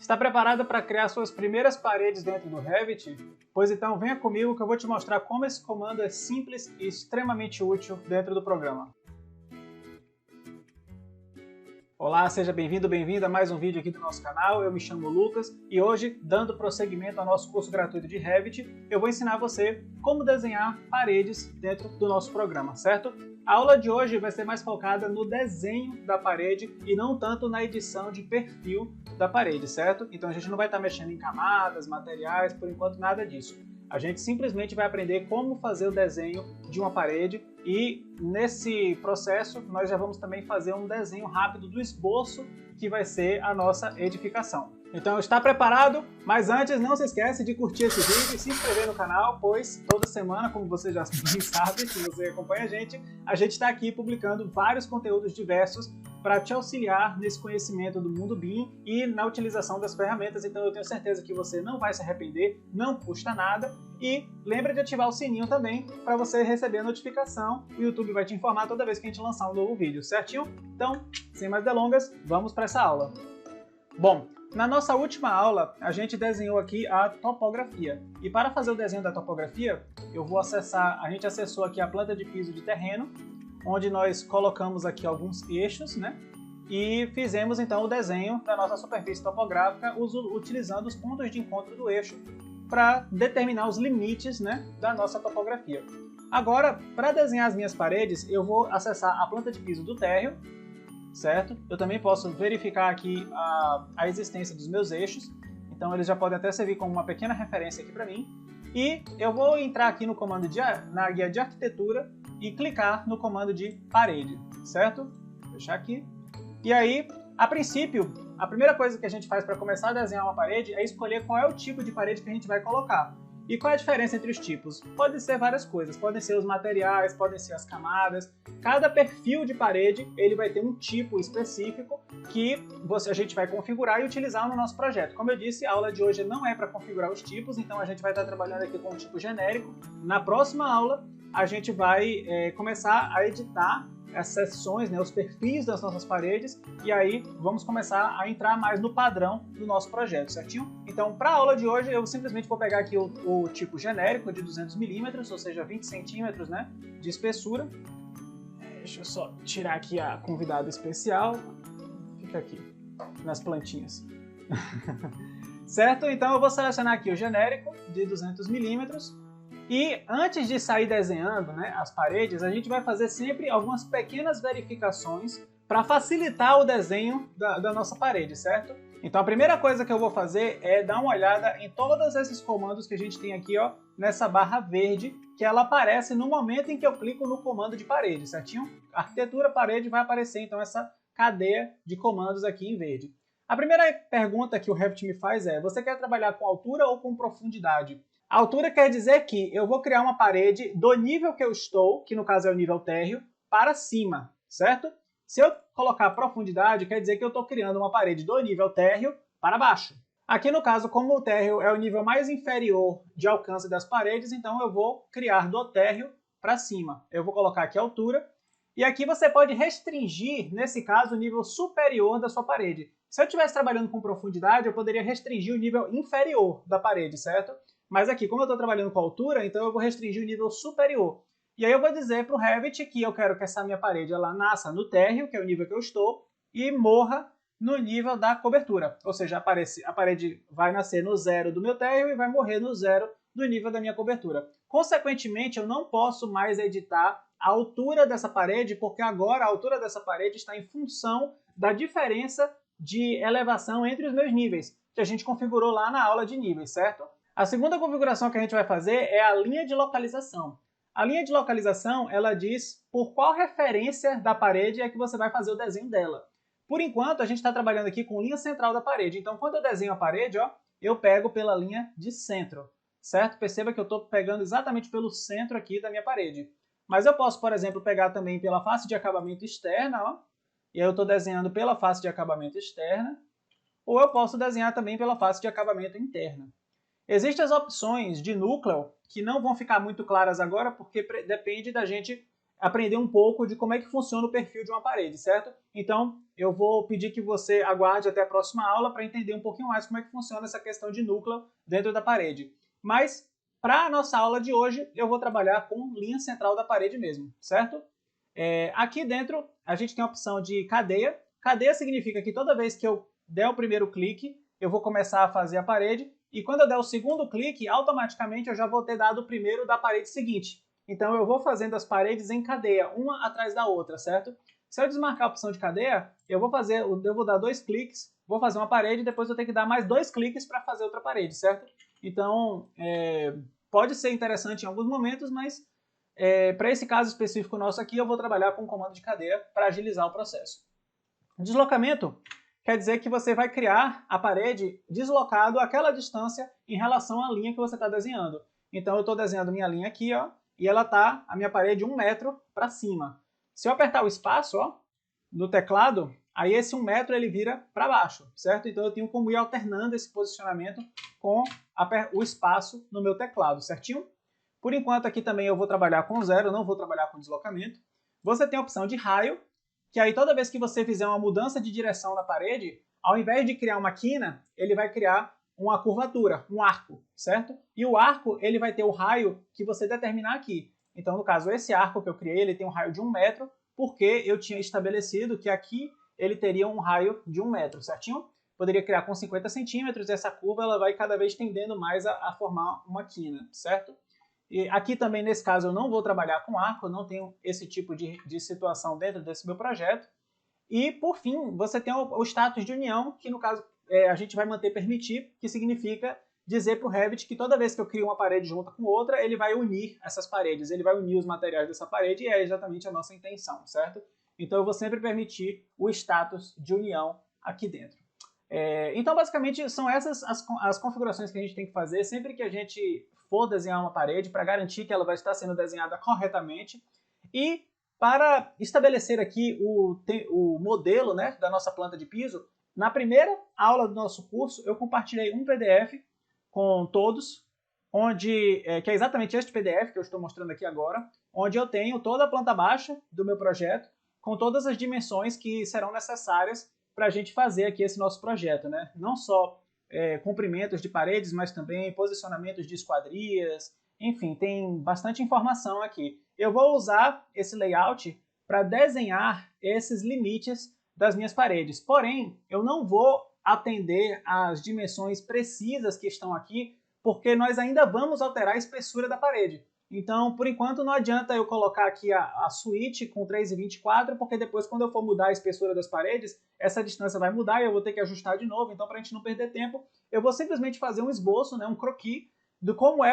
Está preparado para criar suas primeiras paredes dentro do Revit? Pois então venha comigo que eu vou te mostrar como esse comando é simples e extremamente útil dentro do programa. Olá, seja bem-vindo, bem-vinda a mais um vídeo aqui do nosso canal. Eu me chamo Lucas e hoje, dando prosseguimento ao nosso curso gratuito de Revit, eu vou ensinar você como desenhar paredes dentro do nosso programa, certo? A aula de hoje vai ser mais focada no desenho da parede e não tanto na edição de perfil da parede, certo? Então a gente não vai estar mexendo em camadas, materiais, por enquanto nada disso. A gente simplesmente vai aprender como fazer o desenho de uma parede e nesse processo nós já vamos também fazer um desenho rápido do esboço que vai ser a nossa edificação. Então está preparado? Mas antes não se esquece de curtir esse vídeo e se inscrever no canal, pois toda semana, como você já bem sabe, se você acompanha a gente está aqui publicando vários conteúdos diversos para te auxiliar nesse conhecimento do mundo BIM e na utilização das ferramentas. Então eu tenho certeza que você não vai se arrepender, não custa nada. E lembra de ativar o sininho também para você receber a notificação. O YouTube vai te informar toda vez que a gente lançar um novo vídeo, certinho? Então, sem mais delongas, vamos para essa aula. Bom, na nossa última aula, a gente desenhou aqui a topografia. E para fazer o desenho da topografia, a gente acessou aqui a planta de piso de terreno, onde nós colocamos aqui alguns eixos, né? E fizemos então o desenho da nossa superfície topográfica utilizando os pontos de encontro do eixo para determinar os limites, né, da nossa topografia. Agora, para desenhar as minhas paredes, eu vou acessar a planta de piso do térreo, certo? Eu também posso verificar aqui a existência dos meus eixos, então eles já podem até servir como uma pequena referência aqui para mim. E eu vou entrar aqui no comando na guia de arquitetura e clicar no comando de parede, certo? Vou fechar aqui. E aí, a princípio, a primeira coisa que a gente faz para começar a desenhar uma parede é escolher qual é o tipo de parede que a gente vai colocar. E qual é a diferença entre os tipos? Pode ser várias coisas, podem ser os materiais, podem ser as camadas. Cada perfil de parede ele vai ter um tipo específico que a gente vai configurar e utilizar no nosso projeto. Como eu disse, a aula de hoje não é para configurar os tipos, então a gente vai estar trabalhando aqui com um tipo genérico. Na próxima aula, a gente vai começar a editar as seções, né, os perfis das nossas paredes, e aí vamos começar a entrar mais no padrão do nosso projeto, certinho? Então, para a aula de hoje, eu simplesmente vou pegar aqui o tipo genérico de 200 milímetros, ou seja, 20 centímetros, né, de espessura. Deixa eu só tirar aqui a convidada especial. Fica aqui, nas plantinhas. Certo? Então, eu vou selecionar aqui o genérico de 200 milímetros. E antes de sair desenhando, né, as paredes, a gente vai fazer sempre algumas pequenas verificações para facilitar o desenho da nossa parede, certo? Então a primeira coisa que eu vou fazer é dar uma olhada em todos esses comandos que a gente tem aqui, ó, nessa barra verde, que ela aparece no momento em que eu clico no comando de parede, certinho? Arquitetura, parede, vai aparecer então essa cadeia de comandos aqui em verde. A primeira pergunta que o Revit me faz é: você quer trabalhar com altura ou com profundidade? A altura quer dizer que eu vou criar uma parede do nível que eu estou, que no caso é o nível térreo, para cima, certo? Se eu colocar profundidade, quer dizer que eu estou criando uma parede do nível térreo para baixo. Aqui no caso, como o térreo é o nível mais inferior de alcance das paredes, então eu vou criar do térreo para cima. Eu vou colocar aqui a altura, e aqui você pode restringir, nesse caso, o nível superior da sua parede. Se eu estivesse trabalhando com profundidade, eu poderia restringir o nível inferior da parede, certo? Mas aqui, como eu estou trabalhando com altura, então eu vou restringir o nível superior. E aí eu vou dizer para o Revit que eu quero que essa minha parede ela nasça no térreo, que é o nível que eu estou, e morra no nível da cobertura. Ou seja, a parede vai nascer no zero do meu térreo e vai morrer no zero do nível da minha cobertura. Consequentemente, eu não posso mais editar a altura dessa parede, porque agora a altura dessa parede está em função da diferença de elevação entre os meus níveis, que a gente configurou lá na aula de níveis, certo? A segunda configuração que a gente vai fazer é a linha de localização. A linha de localização, ela diz por qual referência da parede é que você vai fazer o desenho dela. Por enquanto, a gente está trabalhando aqui com linha central da parede. Então, quando eu desenho a parede, ó, eu pego pela linha de centro, certo? Perceba que eu estou pegando exatamente pelo centro aqui da minha parede. Mas eu posso, por exemplo, pegar também pela face de acabamento externa, ó, e aí eu estou desenhando pela face de acabamento externa, ou eu posso desenhar também pela face de acabamento interna. Existem as opções de núcleo que não vão ficar muito claras agora porque depende da gente aprender um pouco de como é que funciona o perfil de uma parede, certo? Então, eu vou pedir que você aguarde até a próxima aula para entender um pouquinho mais como é que funciona essa questão de núcleo dentro da parede. Mas, para a nossa aula de hoje, eu vou trabalhar com linha central da parede mesmo, certo? Aqui dentro, a gente tem a opção de cadeia. Cadeia significa que toda vez que eu der o primeiro clique, eu vou começar a fazer a parede, e quando eu der o segundo clique, automaticamente eu já vou ter dado o primeiro da parede seguinte. Então eu vou fazendo as paredes em cadeia, uma atrás da outra, certo? Se eu desmarcar a opção de cadeia, eu vou dar 2 cliques, vou fazer uma parede, depois eu tenho que dar mais 2 cliques para fazer outra parede, certo? Então, pode ser interessante em alguns momentos, mas para esse caso específico nosso aqui, eu vou trabalhar com o comando de cadeia para agilizar o processo. Deslocamento quer dizer que você vai criar a parede deslocado àquela distância em relação à linha que você está desenhando. Então eu estou desenhando minha linha aqui, ó, e ela está, a minha parede, 1 metro para cima. Se eu apertar o espaço, ó, no teclado, aí esse 1 metro ele vira para baixo, certo? Então eu tenho como ir alternando esse posicionamento com o espaço no meu teclado, certinho? Por enquanto aqui também eu vou trabalhar com 0, não vou trabalhar com deslocamento. Você tem a opção de raio, que aí toda vez que você fizer uma mudança de direção na parede, ao invés de criar uma quina, ele vai criar uma curvatura, um arco, certo? E o arco, ele vai ter o raio que você determinar aqui. Então, no caso, esse arco que eu criei, ele tem um raio de 1 metro, porque eu tinha estabelecido que aqui ele teria um raio de 1 metro, certinho? Poderia criar com 50 centímetros, e essa curva ela vai cada vez tendendo mais a formar uma quina, certo? E aqui também, nesse caso, eu não vou trabalhar com arco, eu não tenho esse tipo de situação dentro desse meu projeto. E, por fim, você tem o status de união, que no caso a gente vai manter permitir, que significa dizer para o Revit que toda vez que eu crio uma parede junto com outra, ele vai unir essas paredes, ele vai unir os materiais dessa parede, e é exatamente a nossa intenção, certo? Então eu vou sempre permitir o status de união aqui dentro. Então, basicamente, são essas as configurações que a gente tem que fazer sempre que a gente for desenhar uma parede, para garantir que ela vai estar sendo desenhada corretamente. E para estabelecer aqui o modelo, né, da nossa planta de piso, na primeira aula do nosso curso, eu compartilhei um PDF com todos, que é exatamente este PDF que eu estou mostrando aqui agora, onde eu tenho toda a planta baixa do meu projeto, com todas as dimensões que serão necessárias para a gente fazer aqui esse nosso projeto, né? Não só comprimentos de paredes, mas também posicionamentos de esquadrias, enfim, tem bastante informação aqui. Eu vou usar esse layout para desenhar esses limites das minhas paredes, porém, eu não vou atender às dimensões precisas que estão aqui, porque nós ainda vamos alterar a espessura da parede. Então, por enquanto, não adianta eu colocar aqui a suíte com 3,24, porque depois, quando eu for mudar a espessura das paredes, essa distância vai mudar e eu vou ter que ajustar de novo. Então, para a gente não perder tempo, eu vou simplesmente fazer um esboço, né, um croquis, de como é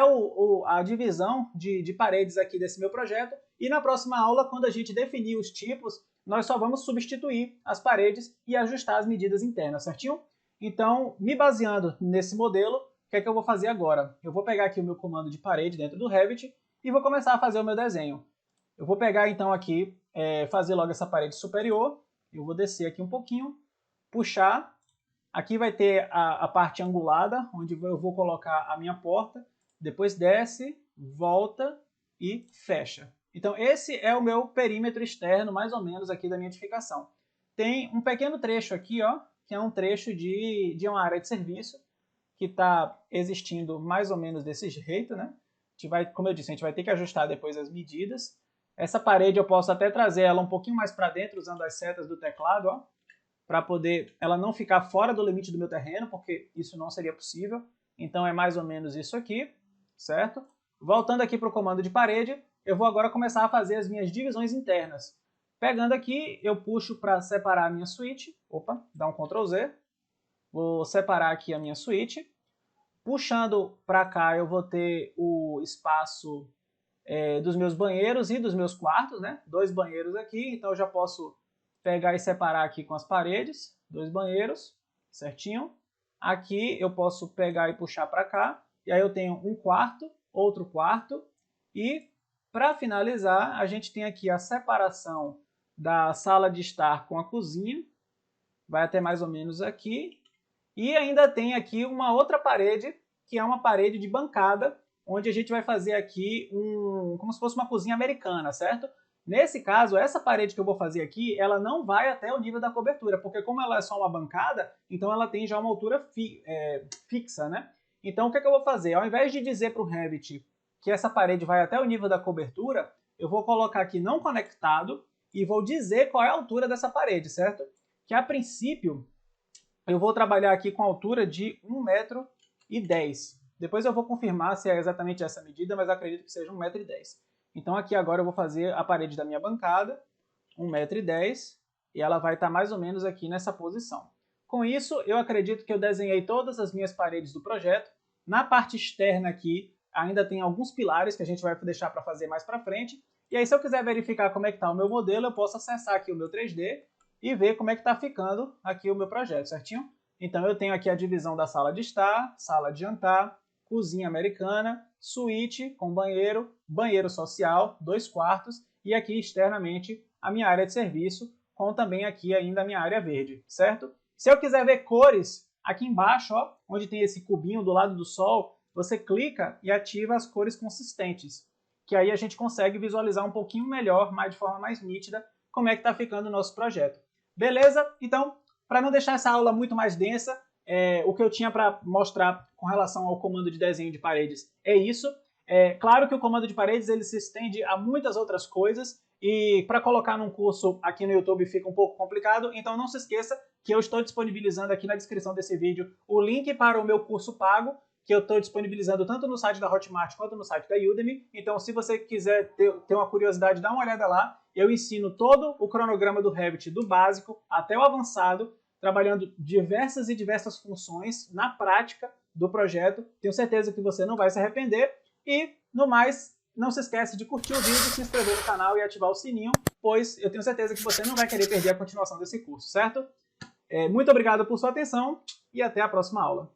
a divisão de paredes aqui desse meu projeto. E na próxima aula, quando a gente definir os tipos, nós só vamos substituir as paredes e ajustar as medidas internas, certinho? Então, me baseando nesse modelo, o que é que eu vou fazer agora? Eu vou pegar aqui o meu comando de parede dentro do Revit e vou começar a fazer o meu desenho. Eu vou pegar então aqui, fazer logo essa parede superior, eu vou descer aqui um pouquinho, puxar, aqui vai ter a parte angulada, onde eu vou colocar a minha porta, depois desce, volta e fecha. Então esse é o meu perímetro externo, mais ou menos, aqui da minha edificação. Tem um pequeno trecho aqui, ó, que é um trecho de uma área de serviço, que está existindo mais ou menos desse jeito, né? Como eu disse, a gente vai ter que ajustar depois as medidas. Essa parede eu posso até trazer ela um pouquinho mais para dentro, usando as setas do teclado, ó, para poder ela não ficar fora do limite do meu terreno, porque isso não seria possível. Então é mais ou menos isso aqui, certo? Voltando aqui para o comando de parede, eu vou agora começar a fazer as minhas divisões internas. Pegando aqui, eu puxo para separar a minha suíte. Opa, dá um Ctrl Z. Vou separar aqui a minha suíte. Puxando para cá, eu vou ter o espaço dos meus banheiros e dos meus quartos, né? 2 banheiros aqui, então eu já posso pegar e separar aqui com as paredes, 2 banheiros, certinho. Aqui eu posso pegar e puxar para cá, e aí eu tenho um quarto, outro quarto, e para finalizar, a gente tem aqui a separação da sala de estar com a cozinha, vai até mais ou menos aqui, e ainda tem aqui uma outra parede, que é uma parede de bancada, onde a gente vai fazer aqui como se fosse uma cozinha americana, certo? Nesse caso, essa parede que eu vou fazer aqui, ela não vai até o nível da cobertura, porque como ela é só uma bancada, então ela tem já uma altura fixa, né? Então o que eu vou fazer? Ao invés de dizer para o Revit que essa parede vai até o nível da cobertura, eu vou colocar aqui não conectado e vou dizer qual é a altura dessa parede, certo? Que a princípio eu vou trabalhar aqui com a altura de 1,10 m. Depois eu vou confirmar se é exatamente essa medida, mas acredito que seja 1,10 m. Então aqui agora eu vou fazer a parede da minha bancada, 1,10 m, e ela vai estar mais ou menos aqui nessa posição. Com isso, eu acredito que eu desenhei todas as minhas paredes do projeto. Na parte externa aqui, ainda tem alguns pilares que a gente vai deixar para fazer mais para frente. E aí, se eu quiser verificar como é que está o meu modelo, eu posso acessar aqui o meu 3D e ver como é que está ficando aqui o meu projeto, certinho? Então eu tenho aqui a divisão da sala de estar, sala de jantar, cozinha americana, suíte com banheiro, banheiro social, 2 quartos e aqui externamente a minha área de serviço, com também aqui ainda a minha área verde, certo? Se eu quiser ver cores, aqui embaixo, ó, onde tem esse cubinho do lado do sol, você clica e ativa as cores consistentes, que aí a gente consegue visualizar um pouquinho melhor, de forma mais nítida, como é que está ficando o nosso projeto. Beleza? Então, para não deixar essa aula muito mais densa, o que eu tinha para mostrar com relação ao comando de desenho de paredes é isso. Claro que o comando de paredes ele se estende a muitas outras coisas e para colocar num curso aqui no YouTube fica um pouco complicado, então não se esqueça que eu estou disponibilizando aqui na descrição desse vídeo o link para o meu curso pago, que eu estou disponibilizando tanto no site da Hotmart quanto no site da Udemy. Então, se você quiser ter uma curiosidade, dá uma olhada lá. Eu ensino todo o cronograma do Revit, do básico até o avançado, trabalhando diversas funções na prática do projeto. Tenho certeza que você não vai se arrepender. E, no mais, não se esquece de curtir o vídeo, se inscrever no canal e ativar o sininho, pois eu tenho certeza que você não vai querer perder a continuação desse curso, certo? Muito obrigado por sua atenção e até a próxima aula.